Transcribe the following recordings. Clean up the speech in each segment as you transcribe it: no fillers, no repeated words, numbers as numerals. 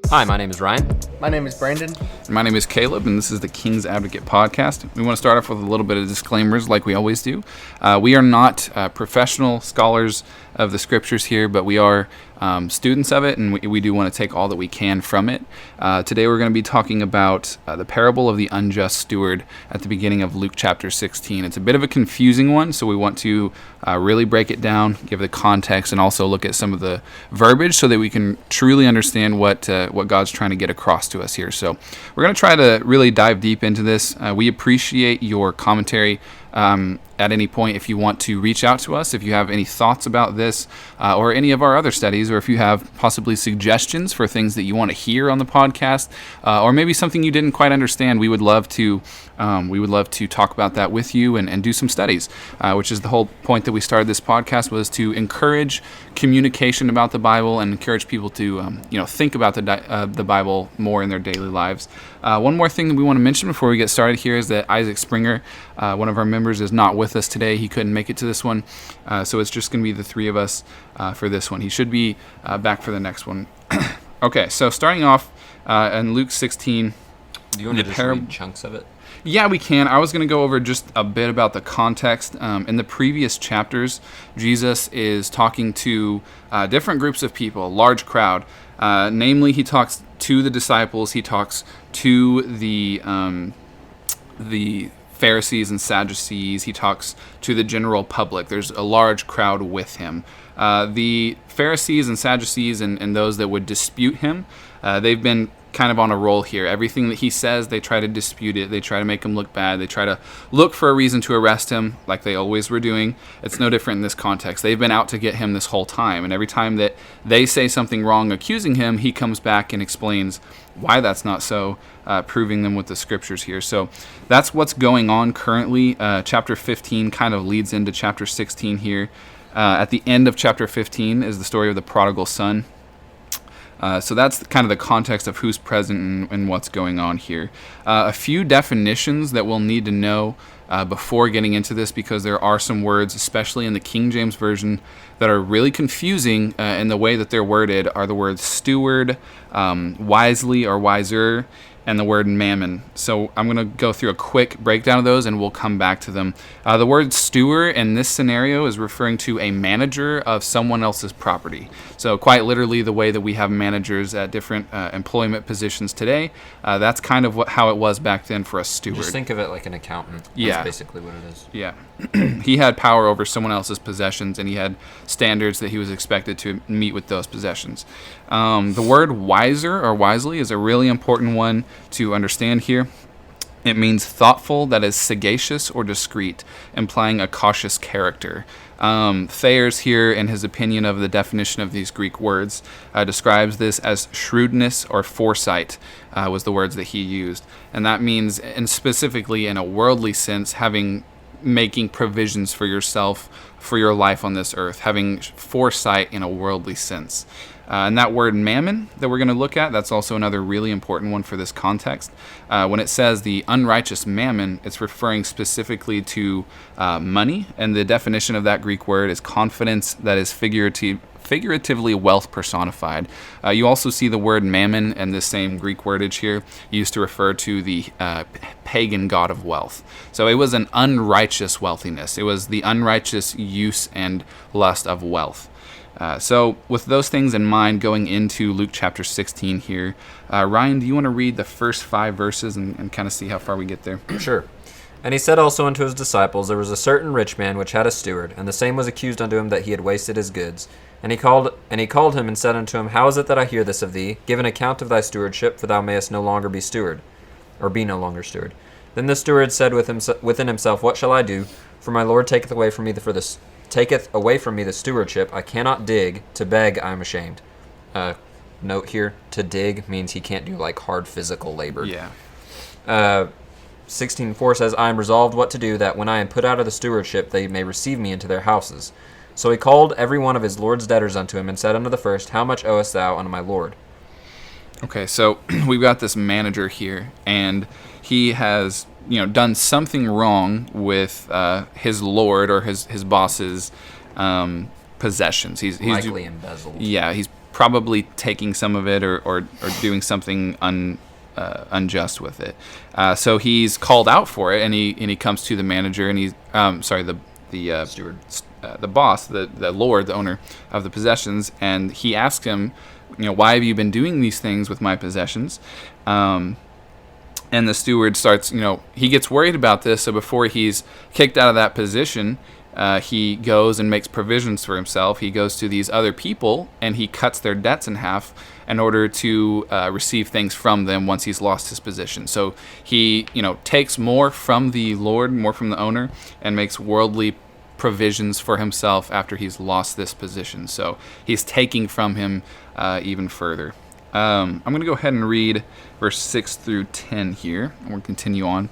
Hi, my name is Ryan. My name is Brandon. My name is Caleb, and this is the King's Advocate podcast. We want to start off with a little bit of disclaimers like we always do. We are not professional scholars of the scriptures here, but we are students of it, and we do want to take all that we can from it. Today we're going to be talking about the parable of the unjust steward at the beginning of Luke chapter 16. It's a bit of a confusing one, so we want to really break it down, give the context, and also look at some of the verbiage so that we can truly understand what God's trying to get across to us here. So we're going to try to really dive deep into this. We appreciate your commentary at any point. If you want to reach out to us, if you have any thoughts about this or any of our other studies, or if you have possibly suggestions for things that you want to hear on the podcast, or maybe something you didn't quite understand, we would love to talk about that with you and do some studies, which is the whole point that we started this podcast, was to encourage communication about the Bible and encourage people to think about the Bible more in their daily lives. One more thing that we want to mention before we get started here is that Isaac Springer, one of our members, is not with us today. He couldn't make it to this one, so it's just going to be the three of us for this one. He should be back for the next one. Okay, so starting off in Luke 16. Do you want to just read chunks of it? Yeah, we can. I was going to go over just a bit about the context. In the previous chapters, Jesus is talking to different groups of people, a large crowd. Namely, he talks to the disciples. He talks to the Pharisees and Sadducees. He talks to the general public. There's a large crowd with him. The Pharisees and Sadducees and those that would dispute him, they've been kind of on a roll here. Everything that he says, they try to dispute it. They try to make him look bad. They try to look for a reason to arrest him, like they always were doing. It's no different in this context. They've been out to get him this whole time, and every time that they say something wrong accusing him, he comes back and explains why that's not so, proving them with the scriptures here. So that's what's going on currently. Chapter 15 kind of leads into chapter 16 here. At the end of chapter 15 is the story of the prodigal son. So that's kind of the context of who's present and what's going on here. A few definitions that we'll need to know before getting into this, because there are some words, especially in the King James Version, that are really confusing in the way that they're worded, are the words steward, wisely or wiser, and the word mammon. So I'm going to go through a quick breakdown of those, and we'll come back to them. The word steward in this scenario is referring to a manager of someone else's property. So quite literally, the way that we have managers at different employment positions today, that's kind of how it was back then for a steward. Just think of it like an accountant. That's basically what it is. Yeah. He had power over someone else's possessions, and he had standards that he was expected to meet with those possessions. The word wiser or wisely is a really important one to understand here. It means thoughtful, that is sagacious or discreet, implying a cautious character. Thayer's here, in his opinion of the definition of these Greek words, describes this as shrewdness or foresight, was the words that he used. And that means, and specifically in a worldly sense, making provisions for yourself, for your life on this earth, having foresight in a worldly sense. And that word mammon that we're going to look at, that's also another really important one for this context. When it says the unrighteous mammon, it's referring specifically to money, and the definition of that Greek word is confidence that is figuratively wealth personified. You also see the word mammon and the same Greek wordage here used to refer to the pagan god of wealth. So it was an unrighteous wealthiness. It was the unrighteous use and lust of wealth. So with those things in mind, going into Luke chapter 16 here, Ryan, do you want to read the first 5 verses and kind of see how far we get there? Sure. And he said also unto his disciples, There was a certain rich man which had a steward, and the same was accused unto him that he had wasted his goods. And he called him and said unto him, How is it that I hear this of thee? Give an account of thy stewardship, for thou mayest no longer be steward, or be no longer steward. Then the steward said within himself, What shall I do? For my Lord taketh away from me the stewardship. I cannot dig. To beg I am ashamed. Note here, to dig means he can't do like hard physical labor. Yeah. 16:4 says, I am resolved what to do, that when I am put out of the stewardship, they may receive me into their houses. So he called every one of his Lord's debtors unto him, and said unto the first, How much owest thou unto my Lord? Okay, so we've got this manager here, and he has done something wrong with his lord or his boss's possessions. He's likely embezzled. Yeah, he's probably taking some of it or doing something unjust with it. So he's called out for it, and he comes to the manager, and he's the Steward. The boss, the lord, the owner of the possessions, and he asks him, why have you been doing these things with my possessions? And the steward starts, he gets worried about this, so before he's kicked out of that position, he goes and makes provisions for himself. He goes to these other people, and he cuts their debts in half in order to receive things from them once he's lost his position. So he, takes more from the Lord, more from the owner, and makes worldly provisions for himself after he's lost this position. So he's taking from him even further. I'm going to go ahead and read verse 6 through 10 here, and we'll continue on.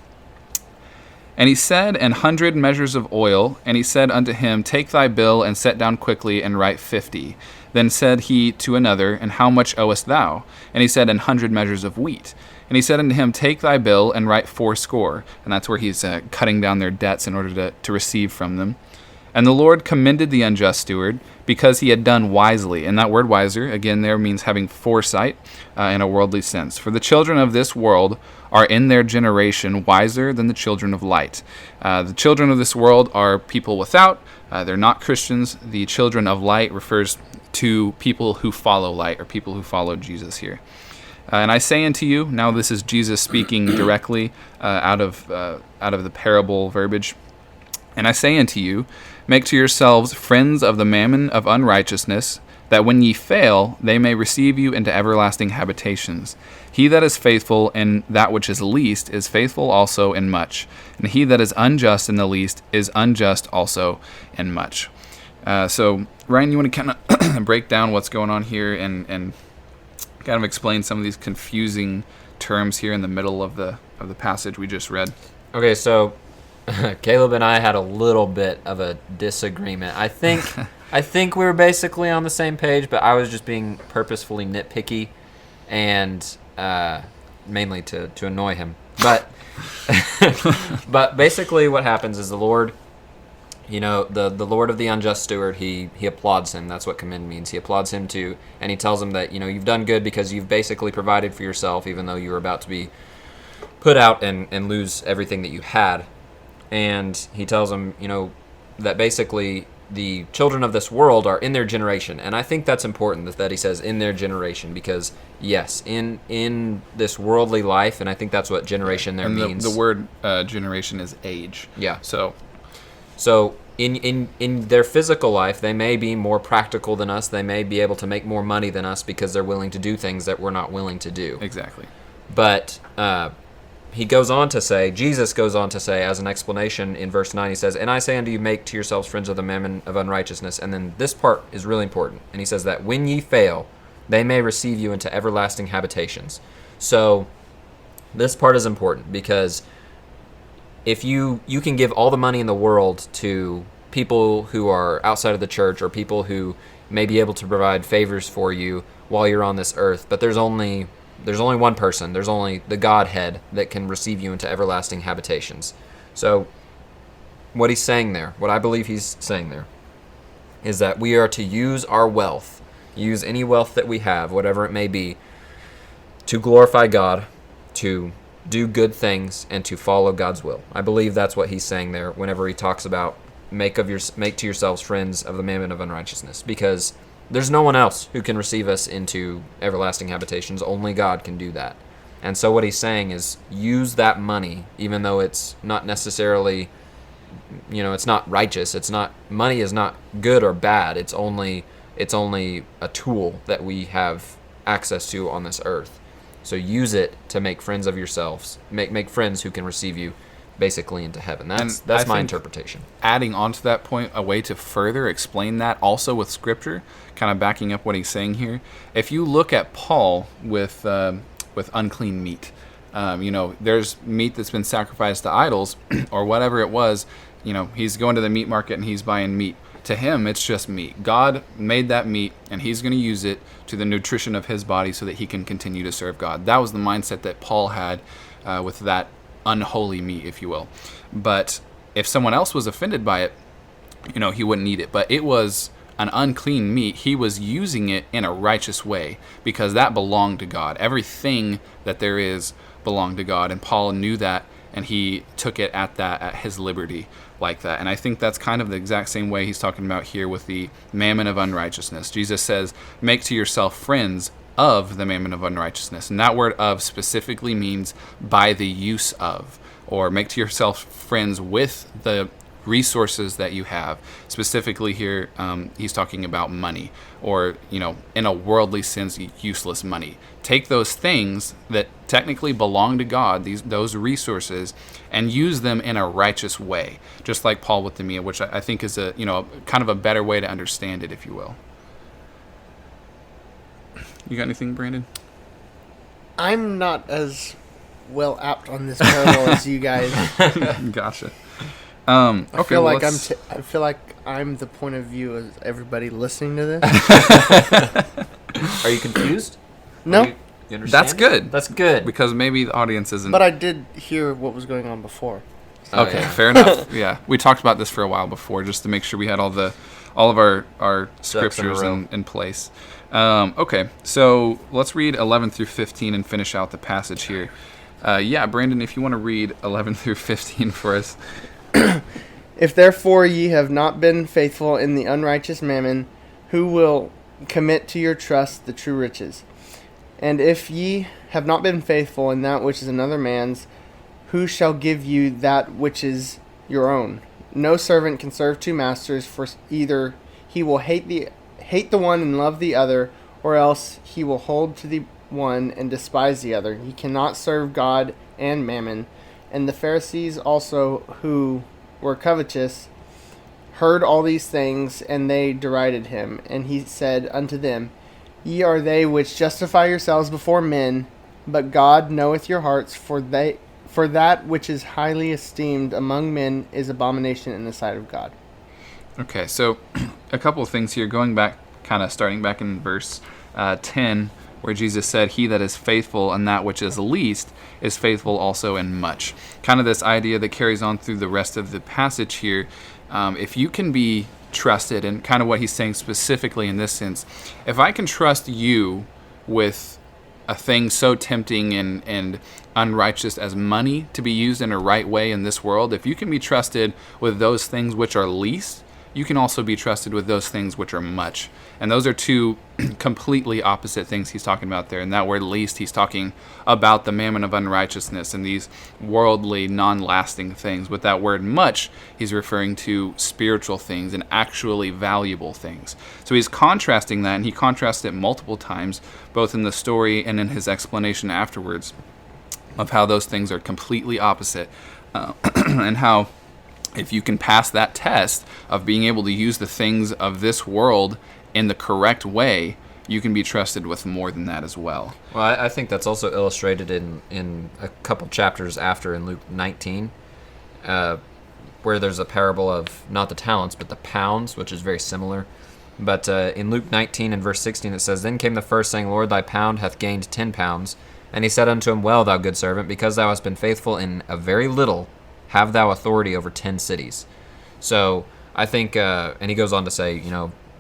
And he said, 100 measures of oil. And he said unto him, Take thy bill, and set down quickly, and write 50. Then said he to another, And how much owest thou? And he said, 100 measures of wheat. And he said unto him, Take thy bill, and write 80. And that's where he's cutting down their debts in order to receive from them. And the Lord commended the unjust steward, because he had done wisely. And that word wiser, again, there means having foresight in a worldly sense. For the children of this world are in their generation wiser than the children of light. The children of this world are people without. They're not Christians. The children of light refers to people who follow light, or people who follow Jesus here. And I say unto you, now this is Jesus speaking directly out of the parable verbiage. And I say unto you, make to yourselves friends of the mammon of unrighteousness, that when ye fail, they may receive you into everlasting habitations. He that is faithful in that which is least is faithful also in much, and he that is unjust in the least is unjust also in much. So, Ryan, you want to kind of break down what's going on here and kind of explain some of these confusing terms here in the middle of the passage we just read? Okay, so Caleb and I had a little bit of a disagreement. I think we were basically on the same page, but I was just being purposefully nitpicky, and mainly to annoy him. But but basically, what happens is the Lord, the Lord of the unjust steward, he applauds him. That's what commend means. He applauds him too, and he tells him that you've done good because you've basically provided for yourself, even though you were about to be put out and lose everything that you had. And he tells him, that basically the children of this world are in their generation. And I think that's important that he says in their generation, because, yes, in this worldly life, and I think that's what generation there means. The word generation is age. Yeah. So in their physical life, they may be more practical than us. They may be able to make more money than us because they're willing to do things that we're not willing to do. Exactly. But Jesus goes on to say, as an explanation in verse 9, he says, And I say unto you, make to yourselves friends of the mammon of unrighteousness. And then this part is really important. And he says that when ye fail, they may receive you into everlasting habitations. So this part is important, because if you can give all the money in the world to people who are outside of the church, or people who may be able to provide favors for you while you're on this earth, but there's only one person, there's only the Godhead that can receive you into everlasting habitations. So what he's saying there, what I believe he's saying there, is that we are to use our wealth, use any wealth that we have, whatever it may be, to glorify God, to do good things, and to follow God's will. I believe that's what he's saying there whenever he talks about make to yourselves friends of the mammon of unrighteousness, because there's no one else who can receive us into everlasting habitations. Only God can do that. And so what he's saying is use that money, even though it's not necessarily, it's not righteous. Money is not good or bad. It's only a tool that we have access to on this earth. So use it to make friends of yourselves. Make friends who can receive you basically into heaven. That's my interpretation. Adding on to that point, a way to further explain that also with Scripture, kind of backing up what he's saying here. If you look at Paul with unclean meat, there's meat that's been sacrificed to idols or whatever it was. He's going to the meat market and he's buying meat. To him, it's just meat. God made that meat, and he's going to use it to the nutrition of his body so that he can continue to serve God. That was the mindset that Paul had with that unholy meat, if you will. But if someone else was offended by it, he wouldn't eat it. But it was an unclean meat, he was using it in a righteous way because that belonged to God. Everything that there is belonged to God, and Paul knew that, and he took it at his liberty like that. And I think that's kind of the exact same way he's talking about here with the mammon of unrighteousness. Jesus says, make to yourself friends of the mammon of unrighteousness. And that word of specifically means by the use of, or make to yourself friends with the resources that you have. Specifically here, he's talking about money, or, in a worldly sense, useless money. Take those things that technically belong to God, those resources, and use them in a righteous way, just like Paul with the meal, which I think is a kind of a better way to understand it, if you will. You got anything, Brandon? I'm not as well apt on this parable as you guys. Gotcha. I feel like I'm the point of view of everybody listening to this. Are you confused? No. You understand? That's good. That's good. Because maybe the audience isn't. But I did hear what was going on before. Okay, fair enough. Yeah, we talked about this for a while before, just to make sure we had all of our scriptures in place. Okay, so let's read 11 through 15 and finish out the passage here. Brandon, if you want to read 11 through 15 for us. If therefore ye have not been faithful in the unrighteous mammon, who will commit to your trust the true riches? And if ye have not been faithful in that which is another man's, who shall give you that which is your own? No servant can serve two masters, for either he will hate the one and love the other, or else he will hold to the one and despise the other. He cannot serve God and mammon. And the Pharisees also, who were covetous, heard all these things, and they derided him. And he said unto them, Ye are they which justify yourselves before men, but God knoweth your hearts, for that which is highly esteemed among men is abomination in the sight of God. Okay, so a couple of things here, starting back in verse 10, where Jesus said, he that is faithful in that which is least is faithful also in much. Kind of this idea that carries on through the rest of the passage here. If you can be trusted, and kind of what he's saying specifically in this sense, if I can trust you with a thing so tempting and unrighteous as money to be used in a right way in this world, if you can be trusted with those things which are least, you can also be trusted with those things which are much. And those are two completely opposite things he's talking about there. In that word least, he's talking about the mammon of unrighteousness and these worldly, non-lasting things. With that word much, he's referring to spiritual things and actually valuable things. So he's contrasting that, and he contrasts it multiple times, both in the story and in his explanation afterwards, of how those things are completely opposite, and how if you can pass that test of being able to use the things of this world in the correct way, you can be trusted with more than that as well. Well, I think that's also illustrated in a couple chapters after in Luke 19, where there's a parable of not the talents, but the pounds, which is very similar. But in Luke 19 and verse 16 it says, Then came the first, saying, Lord, thy pound hath gained 10 pounds. And he said unto him, Well, thou good servant, because thou hast been faithful in a very little, have thou authority over 10 cities. So I think, and he goes on to say,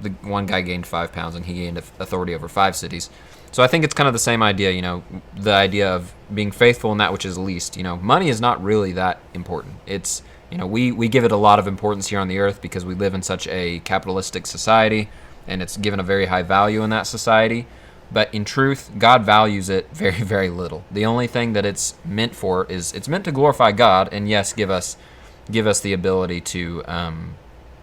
the one guy gained 5 pounds and he gained authority over 5 cities. So I think it's kind of the same idea, the idea of being faithful in that which is least. Money is not really that important. It's, we give it a lot of importance here on the earth because we live in such a capitalistic society, and it's given a very high value in that society. But in truth, God values it very, very little. The only thing that it's meant for is it's meant to glorify God, and yes, give us the ability to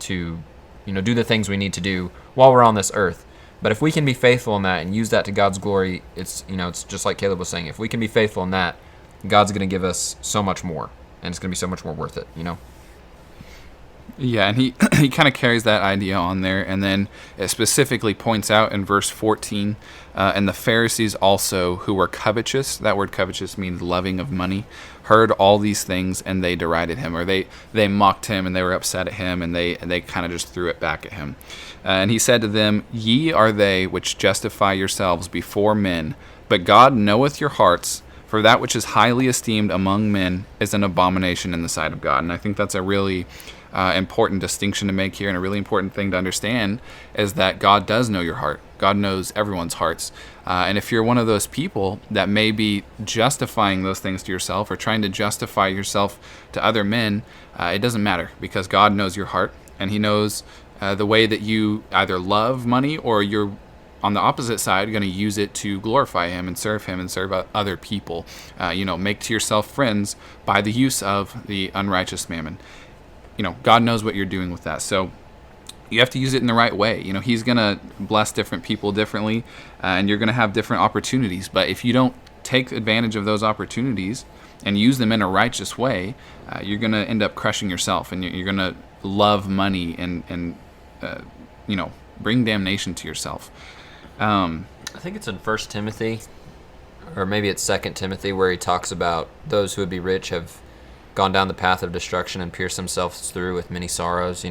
do the things we need to do while we're on this earth. But if we can be faithful in that and use that to God's glory, it's just like Caleb was saying. If we can be faithful in that, God's going to give us so much more, and it's going to be so much more worth it. Yeah, and he kind of carries that idea on there, and then it specifically points out in verse 14, and the Pharisees also, who were covetous, that word covetous means loving of money, heard all these things, and they derided him, or they mocked him, and they were upset at him, and they kind of just threw it back at him. And he said to them, Ye are they which justify yourselves before men, but God knoweth your hearts, for that which is highly esteemed among men is an abomination in the sight of God. And I think that's a really important distinction to make here, and a really important thing to understand is that God does know your heart. God knows everyone's hearts. And if you're one of those people that may be justifying those things to yourself or trying to justify yourself to other men, it doesn't matter, because God knows your heart, and he knows the way that you either love money or you're on the opposite side going to use it to glorify him and serve other people. Make to yourself friends by the use of the unrighteous mammon. God knows what you're doing with that. So you have to use it in the right way. He's going to bless different people differently, and you're going to have different opportunities. But if you don't take advantage of those opportunities and use them in a righteous way, you're going to end up crushing yourself, and you're going to love money and bring damnation to yourself. I think it's in 1 Timothy, or maybe it's 2 Timothy, where he talks about those who would be rich have gone down the path of destruction and pierced themselves through with many sorrows.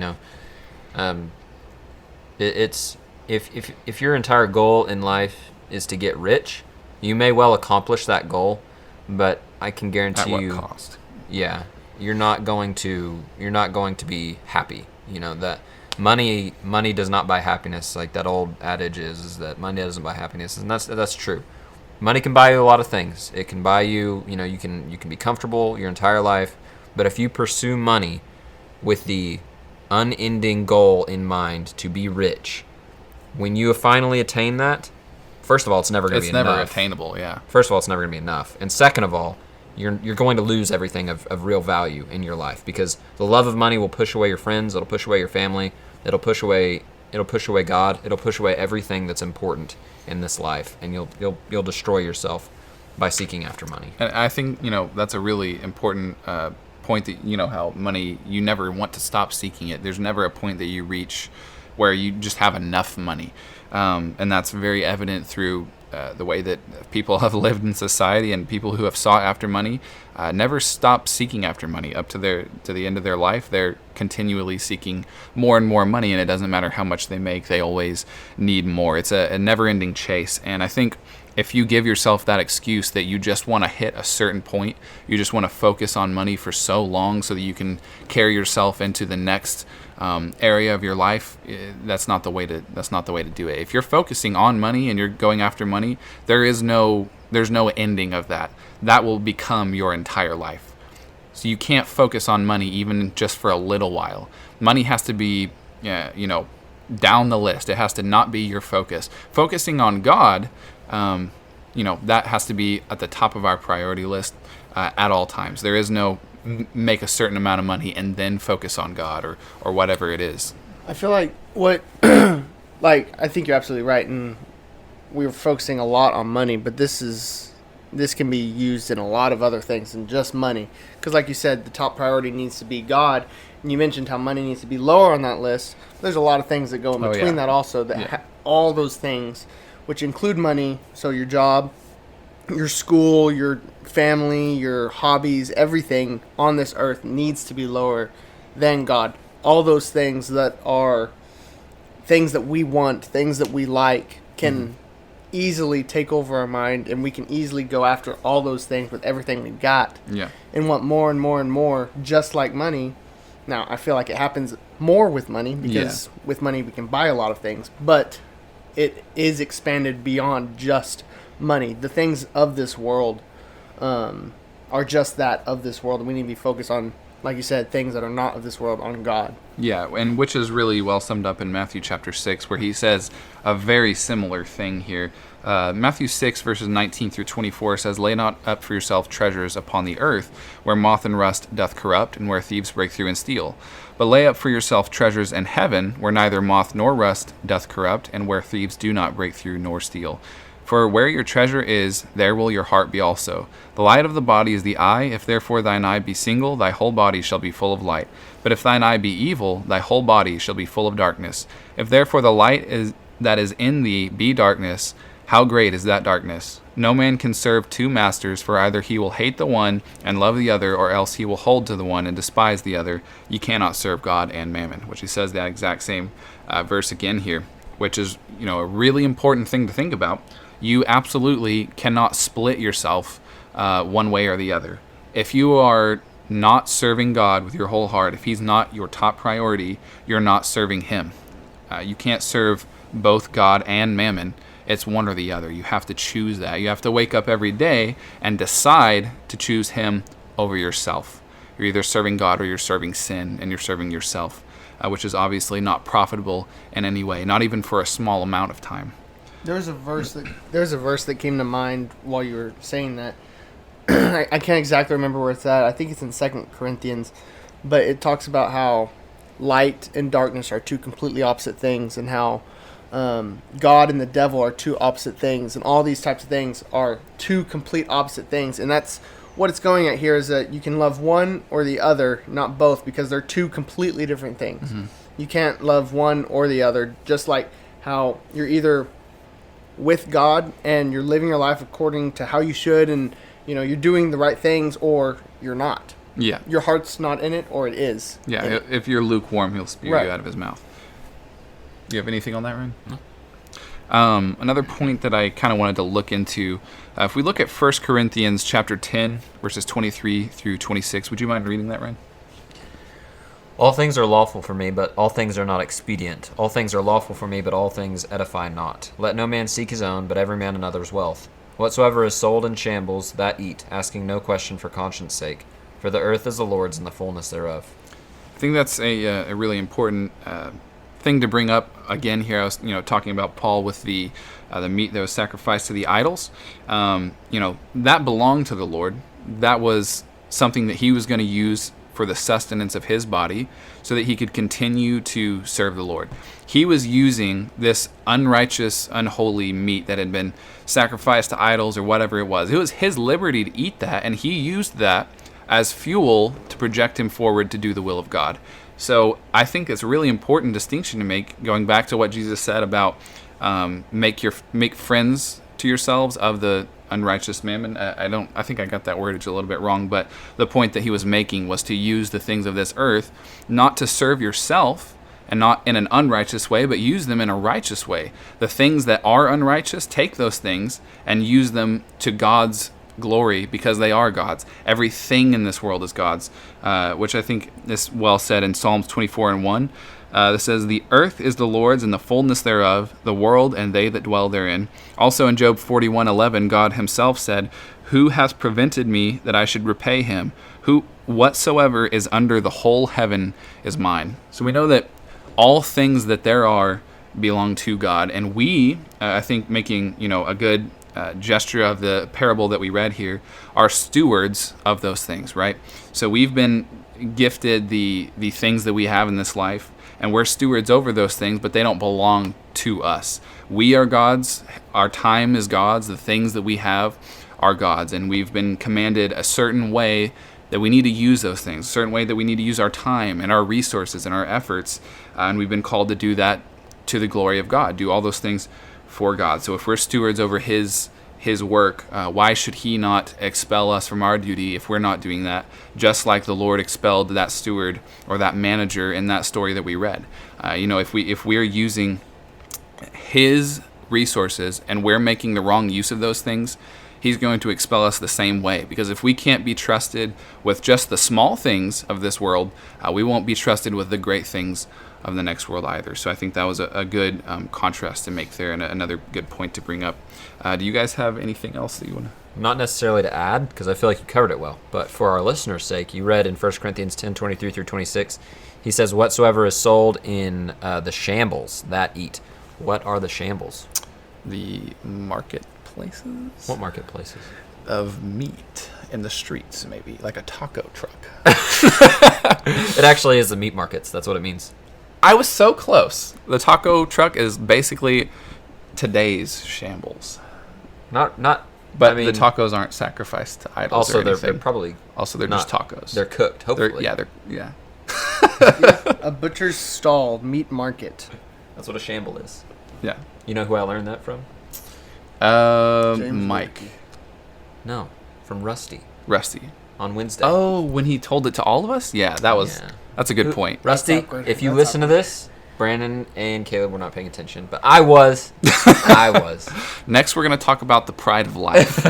It's if your entire goal in life is to get rich, you may well accomplish that goal, but I can guarantee you, at what cost? Yeah, you're not going to be happy. That money does not buy happiness. Like that old adage is that money doesn't buy happiness, and that's true. Money can buy you a lot of things. It can buy you, you can be comfortable your entire life, but if you pursue money with the unending goal in mind to be rich, when you finally attain that, first of all, it's never going to be enough. It's never attainable, yeah. First of all, it's never going to be enough. And second of all, you're going to lose everything of real value in your life, because the love of money will push away your friends, it'll push away your family, it'll push away God, it'll push away everything that's important in this life, and you'll destroy yourself by seeking after money. And I think that's a really important point, that how money, you never want to stop seeking it. There's never a point that you reach where you just have enough money, and that's very evident through the way that people have lived in society, and people who have sought after money never stop seeking after money up to the end of their life. They're continually seeking more and more money, and it doesn't matter how much they make, they always need more. It's a never-ending chase. And I think if you give yourself that excuse that you just want to hit a certain point, you just want to focus on money for so long so that you can carry yourself into the next area of your life, that's not the way to do it. If you're focusing on money and you're going after money, there's no ending of that. That will become your entire life. So you can't focus on money even just for a little while. Money has to be, down the list. It has to not be your focus. Focusing on God, that has to be at the top of our priority list at all times. There is no make a certain amount of money and then focus on God or whatever it is. I feel like I think you're absolutely right, and we're focusing a lot on money, but this can be used in a lot of other things than just money. Because like you said, the top priority needs to be God, and you mentioned how money needs to be lower on that list. There's a lot of things that go in between that also, that all those things, which include money, so your job, your school, your family, your hobbies, everything on this earth needs to be lower than God. All those things that are things that we want, things that we like, can easily take over our mind, and we can easily go after all those things with everything we've got. Yeah. And want more and more and more, just like money. Now, I feel like it happens more with money, because with money we can buy a lot of things, but it is expanded beyond just money. The things of this world are just that, of this world, and we need to be focused on, like you said, things that are not of this world, on God. Yeah, and which is really well summed up in Matthew chapter 6, where he says a very similar thing here. Matthew 6, verses 19 through 24 says, "Lay not up for yourself treasures upon the earth, where moth and rust doth corrupt, and where thieves break through and steal. But lay up for yourself treasures in heaven, where neither moth nor rust doth corrupt, and where thieves do not break through nor steal. For where your treasure is, there will your heart be also. The light of the body is the eye. If therefore thine eye be single, thy whole body shall be full of light. But if thine eye be evil, thy whole body shall be full of darkness. If therefore the light that is in thee be darkness, how great is that darkness? No man can serve two masters, for either he will hate the one and love the other, or else he will hold to the one and despise the other. You cannot serve God and mammon," which he says that exact same verse again here, which is a really important thing to think about. You absolutely cannot split yourself one way or the other. If you are not serving God with your whole heart, if he's not your top priority, you're not serving him. You can't serve both God and mammon. It's one or the other. You have to choose that. You have to wake up every day and decide to choose him over yourself. You're either serving God or you're serving sin, and you're serving yourself, which is obviously not profitable in any way, not even for a small amount of time. There's a verse that came to mind while you were saying that. I can't exactly remember where it's at. I think it's in 2 Corinthians, but it talks about how light and darkness are two completely opposite things, and how God and the devil are two opposite things, and all these types of things are two complete opposite things. And that's what it's going at here, is that you can love one or the other, not both, because they're two completely different things. Mm-hmm. You can't love one or the other, just like how you're either with God and you're living your life according to how you should, and you're doing the right things, or you're not. Yeah. Your heart's not in it, or it is. Yeah, if you're lukewarm, he'll spew you out of his mouth. Do you have anything on that, Ryan? No. Another point that I kind of wanted to look into, if we look at 1 Corinthians chapter 10, verses 23 through 26, would you mind reading that, Ryan? All things are lawful for me, but all things are not expedient. All things are lawful for me, but all things edify not. Let no man seek his own, but every man another's wealth. Whatsoever is sold in shambles, that eat, asking no question for conscience sake. For the earth is the Lord's and the fullness thereof. I think that's a really important thing to bring up. Again, here I was talking about Paul with the meat that was sacrificed to the idols. That belonged to the Lord. That was something that he was going to use for the sustenance of his body, so that he could continue to serve the Lord. He was using this unrighteous, unholy meat that had been sacrificed to idols or whatever it was. It was his liberty to eat that, and he used that as fuel to project him forward to do the will of God. So I think it's a really important distinction to make, going back to what Jesus said about make friends to yourselves of the unrighteous mammon. I think I got that wordage a little bit wrong, but the point that he was making was to use the things of this earth not to serve yourself, and not in an unrighteous way, but use them in a righteous way. The things that are unrighteous, take those things and use them to God's glory, because they are God's. Everything in this world is God's, which I think is well said in Psalms 24:1. That says, "The earth is the Lord's and the fullness thereof, the world and they that dwell therein." Also in Job 41:11, God himself said, "Who hath prevented me that I should repay him? Whatsoever is under the whole heaven is mine." So we know that all things that there are belong to God, and we, I think, making a good gesture of the parable that we read here, are stewards of those things, right? So we've been gifted the things that we have in this life, and we're stewards over those things, but they don't belong to us. We are God's. Our time is God's. The things that we have are God's, and we've been commanded a certain way that we need to use those things, a certain way that we need to use our time and our resources and our efforts, and we've been called to do that to the glory of God, do all those things for God. So if we're stewards over his work, why should he not expel us from our duty if we're not doing that, just like the Lord expelled that steward or that manager in that story that we read? If we're using his resources and we're making the wrong use of those things, he's going to expel us the same way. Because if we can't be trusted with just the small things of this world, we won't be trusted with the great things of the next world either. So I think that was a good contrast to make there, and another good point to bring up. Do you guys have anything else that you want to? Not necessarily to add, because I feel like you covered it well, but for our listeners' sake, you read in 1 Corinthians 10:23 through 26, he says, "Whatsoever is sold in the shambles, that eat." What are the shambles? The marketplaces. What marketplaces? Of meat in the streets, maybe, like a taco truck. It actually is the meat markets. That's what it means. I was so close. The taco truck is basically today's shambles. But the tacos aren't sacrificed to idols. Also, or anything. they're probably they're just tacos. They're cooked. Hopefully, yeah. A butcher's stall meat market. That's what a shamble is. Yeah. You know who I learned that from? Mike. No, from Rusty. Rusty. On Wednesday. Oh, when he told it to all of us? Yeah, that's a good point. Rusty, if you listen to this, Brandon and Caleb were not paying attention, but I was. I was. Next, we're going to talk about the pride of life.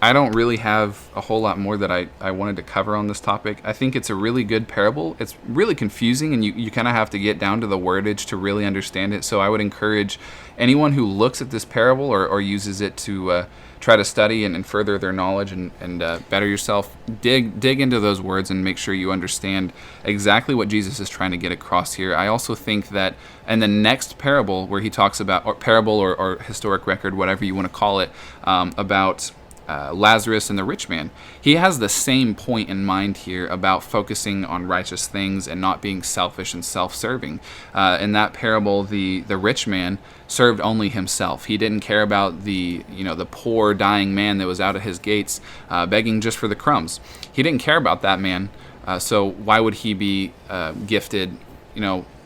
I don't really have a whole lot more that I wanted to cover on this topic. I think it's a really good parable. It's really confusing, and you kind of have to get down to the wordage to really understand it. So I would encourage anyone who looks at this parable or uses it to try to study and further their knowledge and better yourself, dig into those words and make sure you understand exactly what Jesus is trying to get across here. I also think that in the next parable, where he talks about, or parable or historic record, whatever you want to call it, about Lazarus and the rich man, he has the same point in mind here about focusing on righteous things and not being selfish and self-serving. In that parable, the rich man served only himself. He didn't care about the poor dying man that was out at his gates begging just for the crumbs. He didn't care about that man. So why would he be gifted,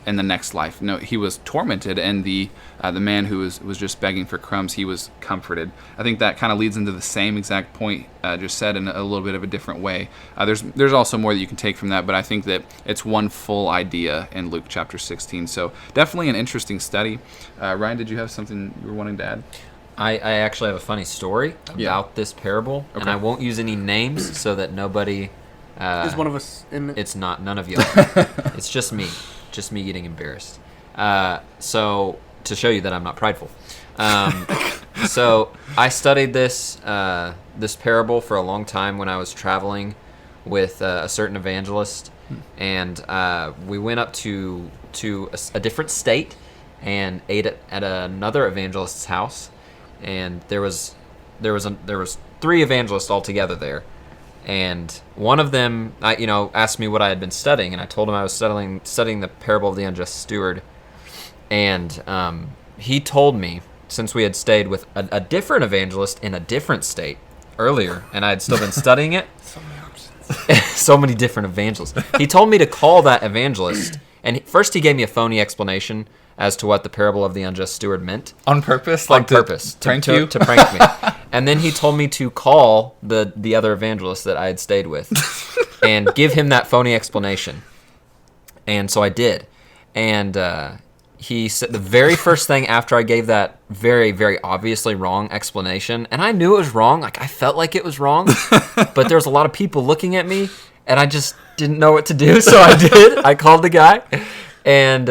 in the next life? No, he was tormented, and the man who was just begging for crumbs, he was comforted. I think that kind of leads into the same exact point just said in a little bit of a different way. There's also more that you can take from that, but I think that it's one full idea in Luke chapter 16. So definitely an interesting study. Ryan, did you have something you were wanting to add? I actually have a funny story about this parable, and I won't use any names so that nobody... is one of us in it? It's not. None of you. It's just me. Just me getting embarrassed. So to show you that I'm not prideful. So I studied this parable for a long time when I was traveling with a certain evangelist, and we went up to a different state and ate at another evangelist's house, and there was 3 evangelists altogether there. And one of them, asked me what I had been studying, and I told him I was studying the parable of the Unjust Steward. And he told me, since we had stayed with a different evangelist in a different state earlier, and I had still been studying it. So many options. So many different evangelists. He told me to call that evangelist, and first he gave me a phony explanation as to what the parable of the unjust steward meant. On purpose? On purpose. To prank you? To prank me. And then he told me to call the other evangelist that I had stayed with and give him that phony explanation. And so I did. And he said the very first thing after I gave that very, very obviously wrong explanation, and I knew it was wrong. Like, I felt like it was wrong, but there was a lot of people looking at me, and I just didn't know what to do, so I did. I called the guy. And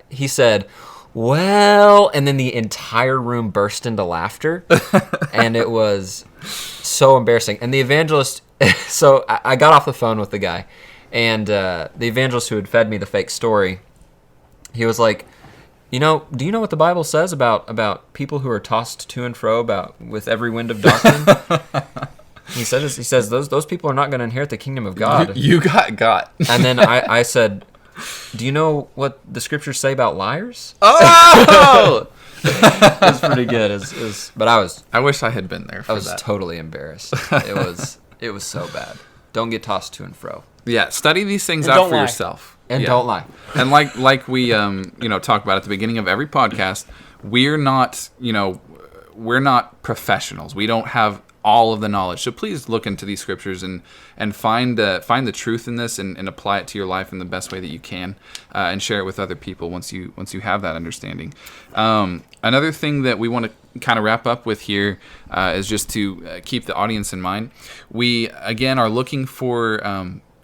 he said, well, and then the entire room burst into laughter, and it was so embarrassing. And the evangelist, so I got off the phone with the guy, and the evangelist who had fed me the fake story, he was like, do you know what the Bible says about people who are tossed to and fro with every wind of doctrine? He says those people are not going to inherit the kingdom of God. You got. And then I said, do you know what the scriptures say about liars? Oh! It was pretty good. But I wish I had been there for that. I was totally embarrassed. It was so bad. Don't get tossed to and fro. Yeah, study these things And out don't for lie. yourself. And don't lie. And like we talk about at the beginning of every podcast, we're not professionals. We don't have all of the knowledge. So please look into these scriptures and find the truth in this and apply it to your life in the best way that you can, and share it with other people once you have that understanding. Another thing that we want to kind of wrap up with here is just to keep the audience in mind. We again are looking for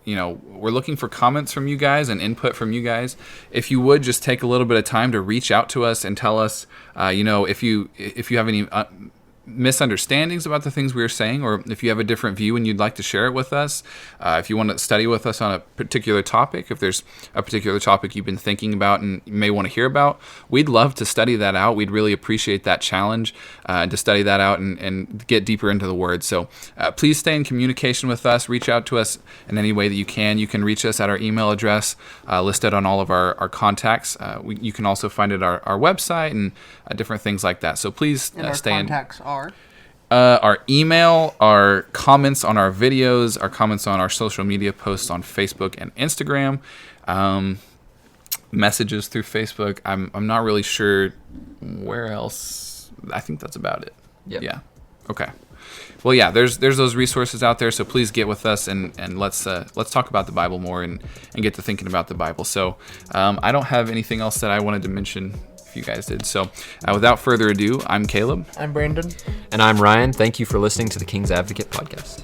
we're looking for comments from you guys and input from you guys. If you would just take a little bit of time to reach out to us and tell us, if you have any misunderstandings about the things we were saying, or if you have a different view and you'd like to share it with us, if you want to study with us on a particular topic, if there's a particular topic you've been thinking about and you may want to hear about, we'd love to study that out. We'd really appreciate that challenge to study that out and get deeper into the Word. So please stay in communication with us. Reach out to us in any way that you can. You can reach us at our email address listed on all of our contacts. You can also find it at our website and different things like that. So please stay in. Contacts are? Our email, our comments on our videos, our comments on our social media posts on Facebook and Instagram, messages through Facebook. I'm not really sure where else. I think that's about it. Yep. Yeah. Okay. Well, yeah. There's those resources out there. So please get with us and let's talk about the Bible more and get to thinking about the Bible. So I don't have anything else that I wanted to mention. If you guys did. So without further ado, I'm Caleb. I'm Brandon. And I'm Ryan. Thank you for listening to the King's Advocate podcast.